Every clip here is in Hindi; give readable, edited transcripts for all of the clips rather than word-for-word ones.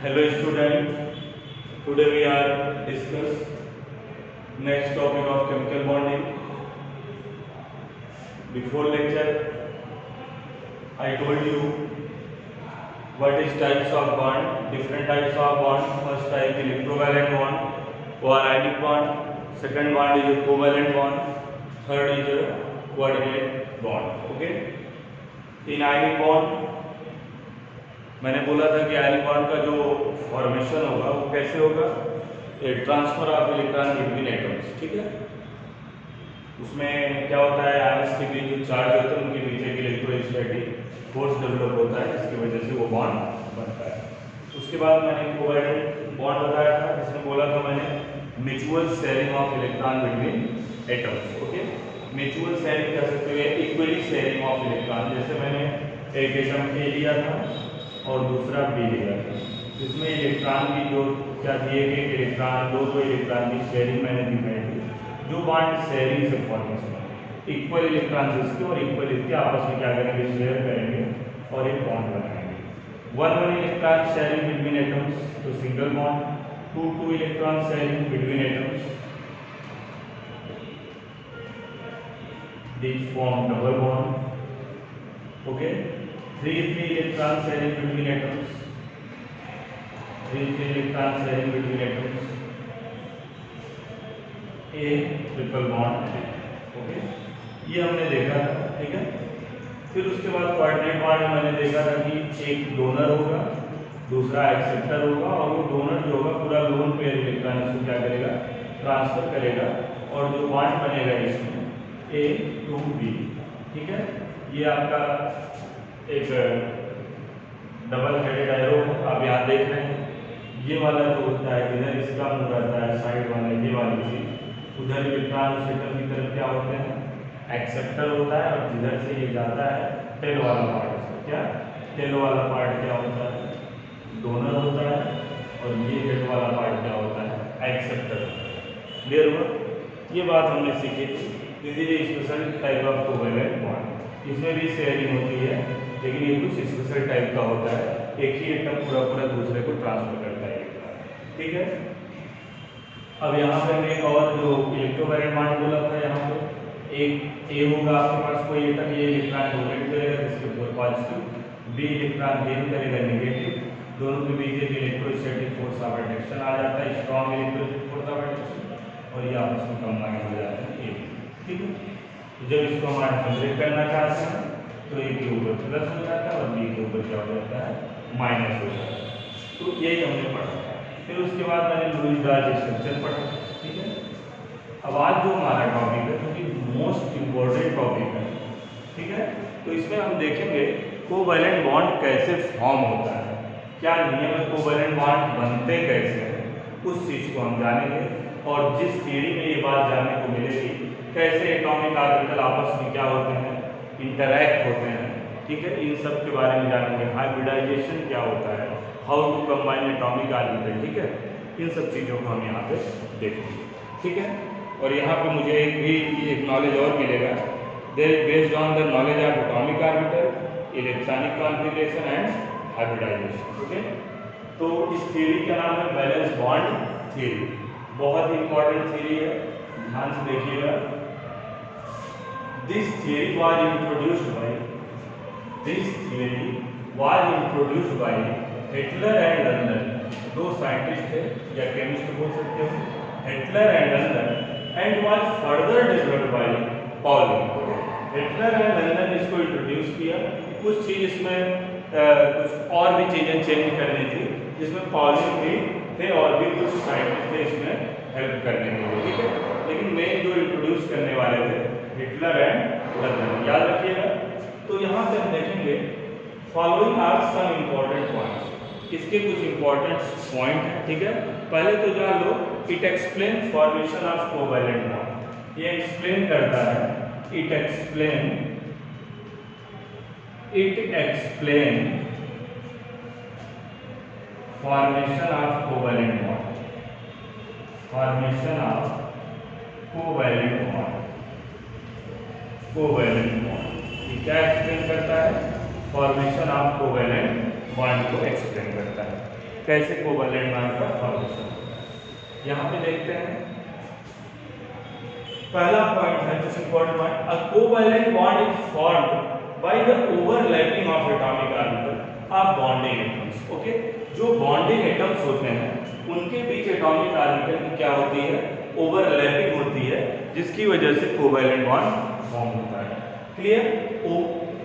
Hello student, today we are discuss next topic of chemical bonding. Before lecture, I told you what is types of bond, different types of bond. First type electrovalent bond or ionic bond. Second bond is a covalent bond. Third is a coordinate bond. Okay. In ionic bond मैंने बोला था कि आयनिक बॉन्ड का जो फॉर्मेशन होगा वो कैसे होगा, transfer of electron between atoms. ठीक है, उसमें क्या होता है, आयन्स के बीच जो चार्ज होते हैं उनके बीच एक इलेक्ट्रोस्टैटिक फोर्स डेवलप होता है जिसकी वजह से वो बॉन्ड बनता है। उसके बाद मैंने कोवैलेंट बॉन्ड बताया था जिसमें बोला था मैंने mutual sharing of electron between atoms. Okay, mutual sharing कर सकते हैं, इक्वली शेयरिंग ऑफ इलेक्ट्रॉन। जैसे मैंने एक एटम ए लिया था और दूसरा बी लिया था, जिसमें इलेक्ट्रॉन की जो क्या दिए गए इलेक्ट्रॉन, दो इलेक्ट्रॉन की शेयरिंग मैंने दिखाई थी। जो बॉन्ड शेयरिंग से फॉर्मेशन है, इक्वल इलेक्ट्रॉन इसके और इक्वल इसके आपस में क्या करेंगे, शेयर करेंगे और एक बॉन्ड बनाएंगे। One electron sharing between atoms तो single bond, two electron sharing between atoms this form double bond. Okay, three electron sharing between atoms, three electron sharing between atoms, a triple bond। Okay, ये हमने देखा था। ठीक है, फिर उसके बाद कोऑर्डिनेट बॉन्ड में मैंने देखा था कि एक डोनर होगा, दूसरा एक्सेप्टर होगा, और वो डोनर जो होगा पूरा लोन पेयर इलेक्ट्रॉन इसको क्या करेगा, ट्रांसफर करेगा, और जो बॉन्ड बनेगा इसमें A to B। ठीक है, ये आपका एक डबल हेडेड एरो आप यहाँ देख रहे हैं। ये वाला जो होता है इधर इसका मुंह रहता है, साइड वाला ये वाली चीज, उधर इलेक्ट्रॉन उस एटम की तरफ क्या होते हैं, एक्सेप्टर होता है, और जिधर से ये जाता है टेल वाला पार्ट, क्या टेल वाला पार्ट क्या होता है, डोनर होता है, और ये हेड वाला पार्ट क्या होता है, एक्सेप्टर। क्लियर हुआ? ये बात हमने सीखी थी। This is special type of covalent bond. इसमें भी शेयरिंग होती है, लेकिन ये कुछ स्पेशल टाइप का होता है, एक ही एटम पूरा दूसरे को ट्रांसफर करता है। ठीक है, अब यहाँ पे मैं एक और जो इलेक्ट्रोवैलेंट बॉन्ड बोला था, यहाँ पे एक ए होगा आपके पास कोई एटम, ये इलेक्ट्रॉन डोनेट करेगा जिसके ऊपर पॉजिटिव, बी इलेक्ट्रॉन गेन करेगा नेगेटिव, दोनों के बीच एक इलेक्ट्रोस्टैटिक फोर्स ऑफ अट्रैक्शन आ जाता है, strong electrostatic force of attraction, और ये आपस में कंबाइन हो जाते हैं। ठीक है, जब इसको हम आइसोलेट करना चाहते हैं तो ए के ऊपर प्लस हो जाता है और बी के ऊपर क्या हो जाता है, माइनस हो जाता है। तो यही हमने पढ़ा। फिर उसके बाद मैंने लुईस डार्च स्ट्रक्चर पढ़ा। ठीक है, अब आज जो हमारा टॉपिक है, क्योंकि मोस्ट इम्पोर्टेंट टॉपिक है, ठीक है, तो इसमें हम देखेंगे कोवैलेंट बॉन्ड कैसे फॉर्म होता है, क्या नियम है, कोवैलेंट बॉन्ड बनते कैसे हैं, उस चीज़ को हम जानेंगे। और जिस थियरी में ये बात जानने को मिलेगी, कैसे एटॉमिक ऑर्बिटल आपस में क्या होते हैं, इंटरैक्ट होते हैं। ठीक है, इन सब के बारे में जानेंगे। हाइब्रिडाइजेशन क्या होता है, how to combine atomic orbital. ठीक है, इन सब चीज़ों को हम यहाँ पे देखेंगे। ठीक है, और यहाँ पे मुझे एक नॉलेज और मिलेगा, there is based on the knowledge of atomic orbital, electronic configuration and hybridization. Okay, तो इस थियरी का नाम है वैलेंस बॉन्ड थियरी। बहुत ही इंपॉर्टेंट थियरी है, ध्यान से देखिएगा। This theory was introduced by Hitler and London। दो साइंटिस्ट थे या केमिस्ट बोल सकते हो, Hitler and London, and was further developed by polling. Hitler and London इसको इंट्रोड्यूस किया, कुछ चीज़ इसमें कुछ और भी चीज़ें चेंज करनी थी, जिसमें पॉलिंग भी थे और भी कुछ साइंटिस्ट थे इसमें हेल्प करने के लिए। ठीक है, लेकिन मेन जो इंट्रोड्यूस करने वाले थे हिटलर एंड लंदन, याद रखिएगा। तो यहाँ से हम देखेंगे following are some important points, इसके कुछ इम्पोर्टेंट पॉइंट हैं। ठीक है, पहले तो जान लो, it explain formation of covalent bond. ये एक्सप्लेन करता है, it explain formation of covalent bond, formation of covalent bond. Covalent bond ये क्या एक्सप्लेन करता है, फॉर्मेशन ऑफ कोवैलेंट बॉन्ड को एक्सप्लेन करता है। कैसे कोवैलेंट बॉन्ड का फॉर्मेशन होता है। यहाँ पे देखते हैं पहला पॉइंट है कुछ important point, a covalent bond is formed by the overlapping of atomic orbital of bonding atoms. Okay, जो बॉन्डिंग एटम्स होते हैं उनके बीच एटॉमिक ऑर्बिटल की क्या होती है, ओवरलैपिंग होती है, जिसकी वजह से कोवैलेंट बॉन्ड फॉर्म होता है। क्लियर?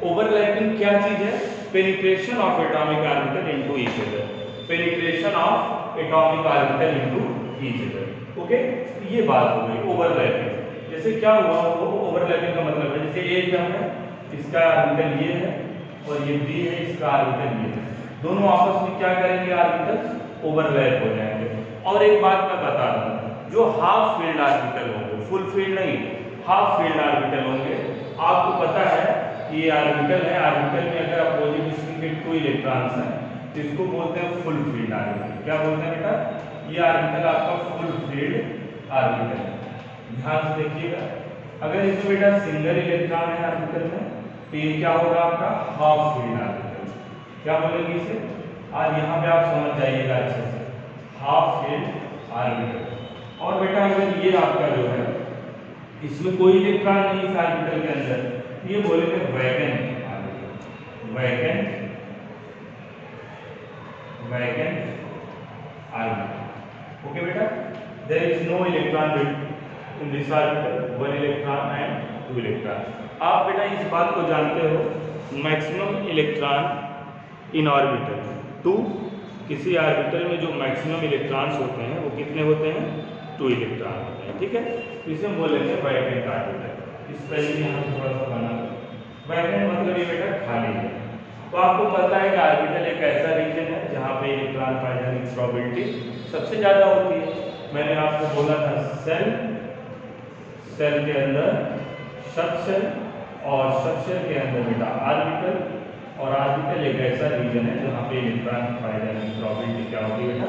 ओवरलैपिंग क्या चीज है? Penetration of atomic orbital into each other, penetration of atomic orbital into each other. Okay, ये बात हो गई ओवरलैपिंग। जैसे क्या हुआ, वो ओवरलैपिंग का मतलब है जैसे ए क्या है, इसका ऑर्बिटल ये है और ये बी है, इसका ऑर्बिटल ये है, दोनों आपस में क्या करेंगे, ऑर्बिटल्स ओवरलैप हो जाएंगे। और एक बात मैं बता दूं, जो हाफ फील्ड ऑर्बिटल होंगे, फुल फील्ड नहीं, हाफ फील्ड ऑर्बिटल होंगे, आपको पता है ये ऑर्बिटल है, ऑर्बिटल में अगर अपोजिट स्पिन के 2 इलेक्ट्रॉन्स हैं तो इसको बोलते हैं फुल फील्ड ऑर्बिटल। क्या बोलते हैं बेटा? ये ऑर्बिटल आपका फुल फील्ड ऑर्बिटल है। ध्यान से देखिएगा, अगर इसमें बेटा सिंगल इलेक्ट्रॉन है ऑर्बिटल में तो ये क्या होगा आपका हाफ फील्ड ऑर्बिटल। क्या बोलेंगे इसे? आज यहाँ पे आप समझ जाइएगा अच्छे से, हाफ फील्ड ऑर्बिटल। और बेटा अगर ये आपका जो है इसमें कोई इलेक्ट्रॉन नहीं इस ऑर्बिटल के अंदर, ये बोलेंगे vacant orbital, vacant orbital. Okay बेटा, there is no electron in this orbital, 1 electron and 2 electron. आप बेटा इस बात को जानते हो, मैक्सिमम इलेक्ट्रॉन इन ऑर्बिटल 2, किसी ऑर्बिटल में जो मैक्सिमम इलेक्ट्रॉन्स होते हैं वो कितने होते हैं, 2 इलेक्ट्रॉन होते हैं। ठीक है, इसे बोलेंगे वैकेंट ऑर्बिटल। इस पहले यहाँ थोड़ा सा बना, वैकेंट मतलब ये बेटा खाली है। तो आपको पता है कि ऑर्बिटल एक ऐसा रीजन है जहाँ पे इलेक्ट्रॉन पाए जाने की प्रोबेबिलिटी सबसे ज़्यादा होती है। मैंने आपको बोला था सेल के अंदर सब सेल और सब सेल के अंदर बेटा ऑर्बिटल, और ऑर्बिटल एक ऐसा रीजन है जहाँ पे इलेक्ट्रॉन पाए जाने की प्रोबेबिलिटी क्या होती है बेटा,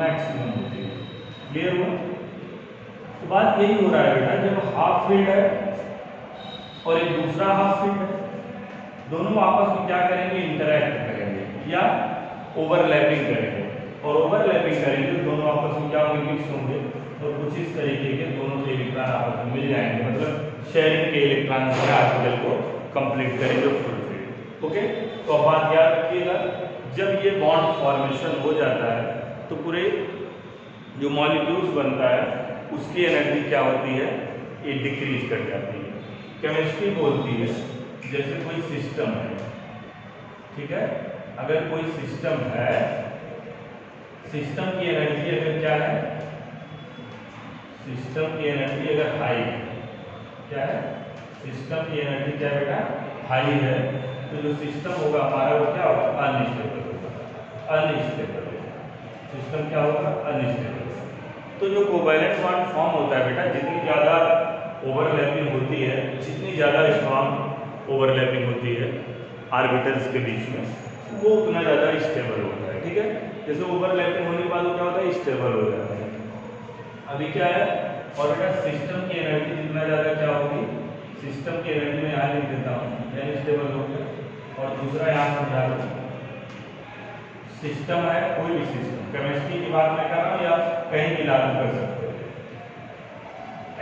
मैक्सिमम होती है। क्लियर हुआ? तो बात यही हो रहा है बेटा, जब हाफ फील्ड है और एक दूसरा हाफ फील्ड है, दोनों आपस में क्या करेंगे, इंटरैक्ट करेंगे या ओवरलैपिंग करेंगे, और ओवरलैपिंग करेंगे तो दोनों आपस में क्या होंगे, मिक्स होंगे, और कुछ इस तरीके के दोनों के इलेक्ट्रॉन आपस में मिल जाएंगे, मतलब शेयरिंग के इलेक्ट्रॉन से ऑर्बिटल को कंप्लीट करेंगे फुल फील्ड। ओके, तो अब बात याद रखिएगा, जब ये बॉन्ड फॉर्मेशन हो जाता है तो पूरे जो मॉलिक्यूल्स बनता है उसकी एनर्जी क्या होती है, ये डिक्रीज कर जाती है। केमिस्ट्री बोलती है जैसे कोई सिस्टम है, ठीक है, अगर कोई सिस्टम है, सिस्टम की एनर्जी अगर क्या है, सिस्टम की एनर्जी अगर हाई है, क्या है, सिस्टम की एनर्जी क्या बेटा, हाई है, तो जो सिस्टम होगा हमारा वो क्या होगा, अनस्टेबल होगा, अनस्टेबल सिस्टम क्या होगा, अनस्टेबल। तो जो कोवैलेंट बॉन्ड फॉर्म होता है बेटा, जितनी ज़्यादा ओवरलैपिंग होती है, जितनी ज़्यादा स्ट्रॉन्ग ओवरलैपिंग होती है ऑर्बिटल्स के बीच में, वो उतना ज़्यादा स्टेबल होता है। ठीक है, जैसे ओवरलैपिंग होने के बाद वो क्या होता है, स्टेबल हो जाता है। अभी क्या है, और बेटा सिस्टम की एनर्जी जितना ज़्यादा क्या होगी, सिस्टम की एनर्जी में यहाँ लिख देता हूँ, यानी स्टेबल हो गया। और दूसरा यहाँ समझा दो, सिस्टम है कोई भी सिस्टम, केमिस्ट्री की बात मैं कर रहा हूँ या कहीं भी लागू कर सकते हो,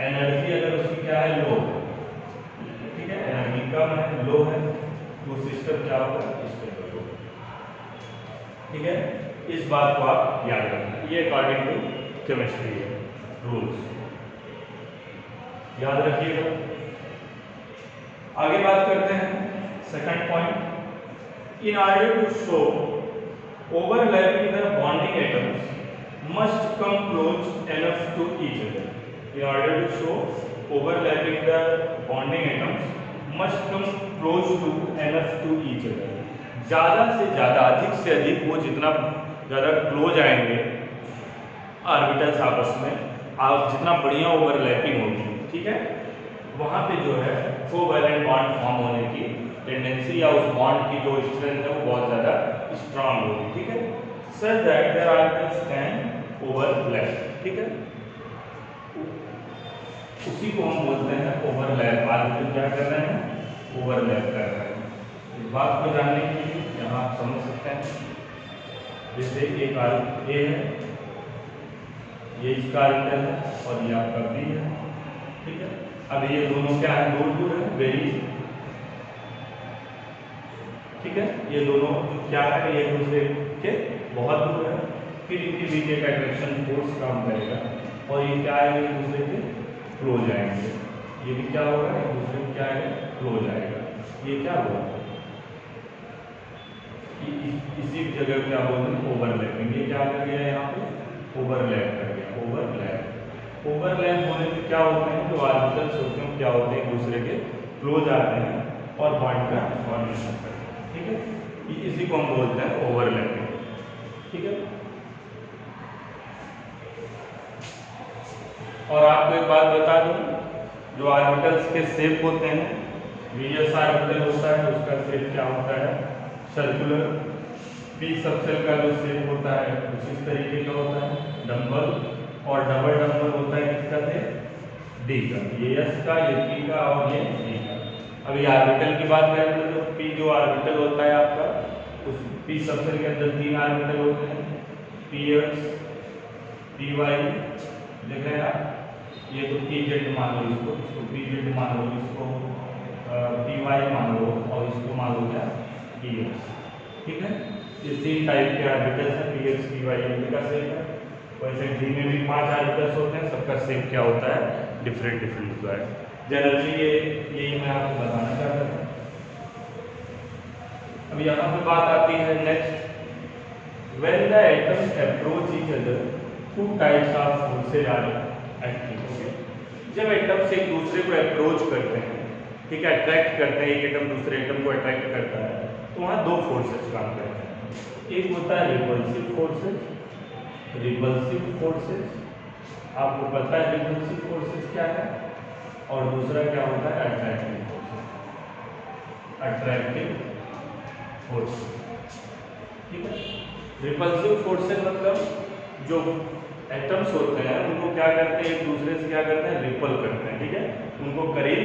एनर्जी अगर उसकी क्या है, लो, ठीक है, एनर्जी कम है, लो है, तो सिस्टम क्या होगा, स्टेबल होगा। ठीक है, इस बात को आप याद रखना, ये अकॉर्डिंग टू केमिस्ट्री है, रूल्स याद रखिएगा। आगे बात करते हैं second point, in order to show overlapping the bonding atoms must come close enough to each other. In order to show overlapping the bonding atoms must come close to enough to each other. ज़्यादा से ज़्यादा, अधिक से अधिक, वो जितना ज़्यादा क्लोज आएंगे ऑर्बिटल्स आपस में, आप जितना बढ़िया ओवरलैपिंग होगी, ठीक है, वहाँ पे जो है कोवैलेंट बॉन्ड फॉर्म होने की टेंडेंसी या उस बॉन्ड की जो स्ट्रेंथ है वो बहुत ज़्यादा स्ट्रांग होगी। ठीक है, such that their orbitals can overlap. ठीक है, उसी को हम बोलते हैं ओवरलैप। ऑर्बिटल क्या कर रहे हैं, ओवरलैप कर रहे हैं। इस बात को जानने के लिए यहाँ आप समझ सकते हैं, जैसे एक ए है, ये इसका ऑर्बिटल है और ये आपका बी है, ठीक है। अब ये दोनों क्या है, दूर दूर है, वेरी, ठीक है। ये दोनों क्या है, ये एक दूसरे के बहुत दूर है, फिर इनके बीच एक अट्रैक्शन फोर्स काम करेगा और ये क्या है, एक दूसरे के क्लोज आएंगे। ये भी क्या होगा, एक दूसरे के क्या है, क्लोज आएगा। ये क्या हुआ, इसी जगह क्या बोलते हैं, ओवरलैपिंग। ये क्या कर गया यहाँ पे, ओवरलैप कर गया, ओवरलैप। ओवरलैप होने से क्या होते हैं, जो ऑर्बिटल्स होते हैं क्या होते हैं, एक दूसरे के क्लोज आते हैं और बॉन्ड का फॉर्मेशन करते हैं, ठीक है। इसी को हम बोलते हैं ओवरलैपिंग, ठीक है। और आपको एक बात बता दूं, जो ऑर्बिटल्स के शेप होते हैं, वीएस ऑर्बिटल होता है उसका शेप क्या होता है, सर्कुलर। पी सबसेल का जो शेप होता है कुछ इस तरीके का होता है, डंबल। और डबल डंबल होता है किसका से, डी का। ये एस का, ये पी का और ये डी का। अभी ऑर्बिटल की बात करें तो पी जो ऑर्बिटल होता है आपका, उस पी सबसेल के अंदर 3 ऑर्बिटल होते हैं, पी एक्स, पी वाई, देख रहे हैं आप। ये तो पी जेड मान लो, इसको पी जेड मान लो, इसको पी वाई मान लो और इसको मान लो क्या, पी एक्स, ठीक है। ये 3 टाइप के ऑर्बिटल्स हैं, पी एक्स, पी वाई, इनका का शेप है। वैसे डी में भी 5 ऑर्बिटल्स होते हैं, सबका शेप क्या होता है, डिफरेंट डिफरेंट होता है। जनरली यही मैं आपको बताना चाहता था। अब यहाँ पे बात आती है next, when the atoms approach each other, 2 types of forces are active. जब एटम्स एक दूसरे को अप्रोच करते हैं, ठीक है, अट्रैक्ट करते हैं, एक एटम दूसरे एटम को अट्रैक्ट करता है, तो वहाँ 2 फोर्सेज काम करते हैं। एक होता है रिपल्सिव फोर्सेज, रिपल्सिव फोर्सेज, आपको पता है रिपल्सिव फोर्सेज क्या है, और दूसरा क्या होता है, अट्रैक्टिव फोर्सेज, अट्रैक्टिव फोर्सेज, ठीक है। रिपल्सिव फोर्सेज मतलब जो एटम्स होते हैं उनको क्या करते हैं, एक दूसरे से क्या करते हैं, रिपल करते हैं, ठीक है, उनको करीब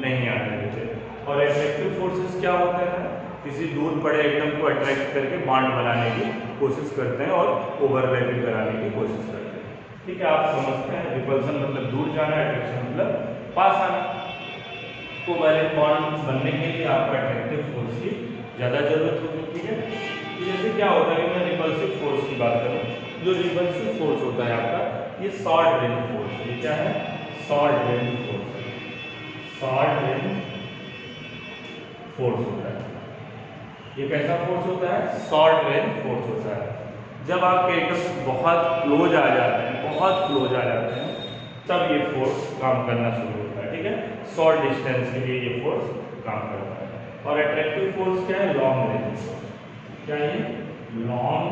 नहीं आने देते। और अट्रैक्टिव फोर्सेस क्या होता है, किसी दूर पड़े एटम को अट्रैक्ट करके बॉन्ड बनाने की कोशिश करते हैं और ओवरलैपिंग कराने की कोशिश करते हैं, ठीक है। आप समझते हैं, रिपल्सन मतलब दूर जाना, अट्रैक्शन मतलब पास आना। कोवैलेंट बॉन्ड बनने के लिए आपको अट्रैक्टिव फोर्स की ज़्यादा जरूरत होगी, ठीक है। तो जैसे क्या होता है, मैं रिपल्सिव फोर्स की बात करूँ, जो रिपल्सिव फोर्स होता है आपका, ये शॉर्ट रेंज फोर्स, ये क्या है, short range force, short range force होता है। ये कैसा फोर्स होता है, शॉर्ट रेंज फोर्स होता है। जब आपके एटम्स बहुत क्लोज आ जाते हैं, बहुत क्लोज आ जाते हैं, तब ये फोर्स काम करना शुरू होता है, ठीक है। शॉर्ट डिस्टेंस के लिए ये फोर्स काम करता है। और अट्रैक्टिव फोर्स क्या है, लॉन्ग रेंज फोर्स, क्या है, लॉन्ग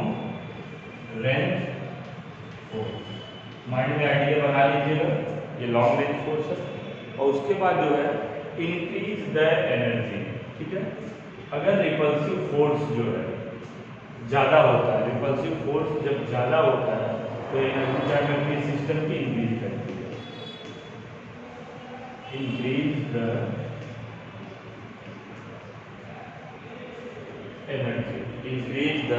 रेंज फोर्स। माइंड में आइडिया बना लीजिएगा, ये लॉन्ग रेंज फोर्स है। और उसके बाद जो है इंक्रीज द एनर्जी, ठीक है। अगर रिपल्सिव फोर्स जो है ज़्यादा होता है, रिपल्सिव फोर्स जब ज़्यादा होता है तो एनर्जी क्या करती है, सिस्टम की इंक्रीज करती है, increase the energy, increase the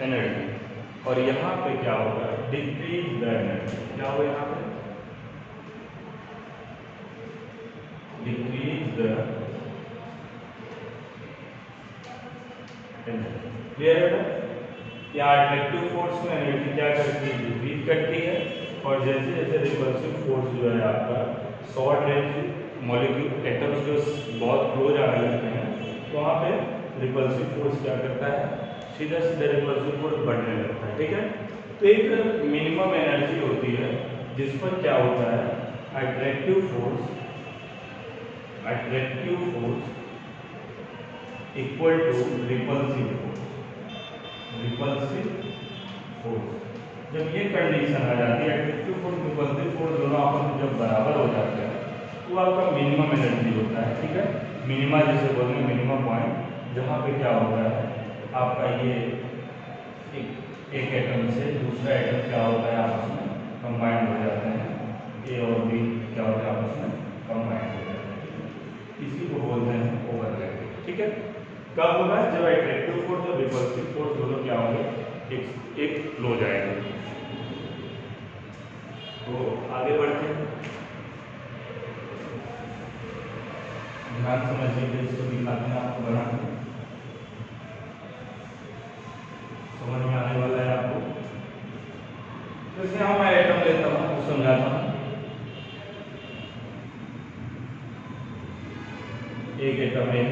energy. और यहाँ पे क्या होगा, डिक्रीज द एनर्जी, क्या होगा यहाँ पे, डिक्रीज द एनर्जी। क्लियर है ना। या अट्रैक्टिव फोर्स में एनर्जी क्या करती है, डिक्रीज करती है। और जैसे जैसे रिपल्सिव फोर्स जो है आपका, शॉर्ट रेंज मॉलिक्यूल एटम्स जो बहुत क्लोज आने लगते हैं, तो वहाँ पे रिपल्सिव फोर्स क्या करता है, सीधा सीधा रिपल्सिव फोर्स बढ़ने लगता है, ठीक है। तो एक मिनिमम एनर्जी होती है जिस पर क्या होता है, attractive force equal to repulsive force, repulsive force. जब ये कंडीशन आ जाती है, अट्रैक्टिव फोर्स रिपल्सिव फोर्स दोनों आपस में जब बराबर हो जाते हैं, तो आपका मिनिमम एनर्जी होता है, ठीक है। मिनिमा जिसे बोलते हैं, मिनिमम पॉइंट, जहाँ पे क्या होता है आपका, ये एक एटम से दूसरा एटम क्या होता है, आपस में कंबाइंड हो जाते हैं, ए और बी क्या होता है, आपस में कंबाइंड हो जाते हैं, इसी को बोलते हैं ओवरलैपिंग, ठीक है। कब होगा, जब अट्रैक्टिव फोर्स और रिपल्सिव फोर्स दोनों क्या होंगे, एक लो जाएगा। तो आगे बढ़ते हैं, ध्यान समझिए, इसको दिखाते हैं आपको बना के, समझ में आने वाला है आपको। जैसे यहाँ मैं एटम लेता हूँ तो समझाता हूँ। एक एटम है,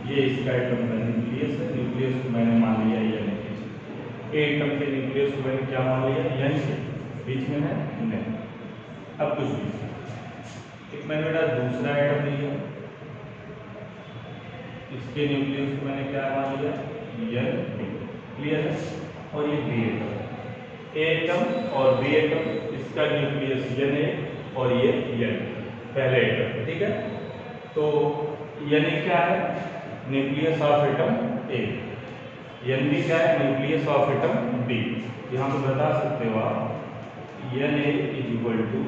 ये इसका एटम का न्यूक्लियस है, न्यूक्लियस को मैंने मान लिया N। एटम के न्यूक्लियस को मैंने क्या मान लिया N, बीच में है नहीं। अब कुछ भी, एक मैंने बेटा दूसरा एटम लिया, इसके न्यूक्लियस को मैंने क्या मान लिया N, क्लियर है। और ये बी एटम, ए एटम और बी एटम, इसका न्यूक्लियस N है और ये N, पहले एटम, ठीक है। तो N क्या है, nucleus of atom A, N भी क्या है, न्यूक्लियस ऑफ एटम बी। यहाँ पे बता सकते हो आप Na is equal to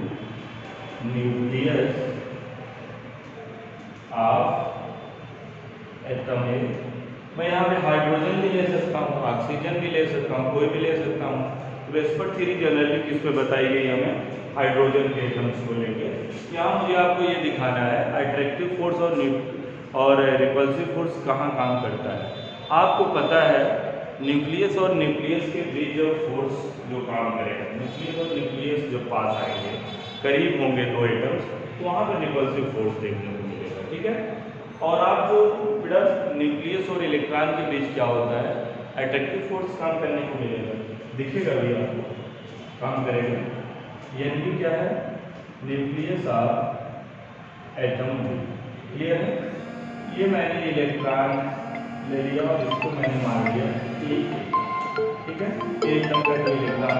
nucleus of atom A. मैं यहाँ पे हाइड्रोजन भी ले सकता हूँ, ऑक्सीजन भी ले सकता हूँ, कोई भी ले सकता हूँ। वेस्पर थ्योरी जनरली किस पे बताई गई हमें, हाइड्रोजन के एटम्स को लेके। यहाँ मुझे आपको ये दिखाना है अट्रैक्टिव फोर्स और रिपल्सिव फोर्स कहाँ काम करता है। आपको पता है न्यूक्लियस और न्यूक्लियस के बीच जो फोर्स जो काम करेगा, न्यूक्लियस और न्यूक्लियस जो पास आएंगे, करीब होंगे दो एटम्स, तो वहाँ पर रिपल्सिव फोर्स देखने को मिलेगा, ठीक है। और आप जो बेटा न्यूक्लियस और इलेक्ट्रॉन के बीच क्या होता है, अट्रैक्टिव फोर्स काम करने को मिलेगा, दिखेगा भी आपको, काम करेगा। N भी क्या है, nucleus of atom B, clear है। ये मैंने इलेक्ट्रॉन ले लिया और इसको मैंने मान लिया E, ठीक है। ए एटम का जो इलेक्ट्रॉन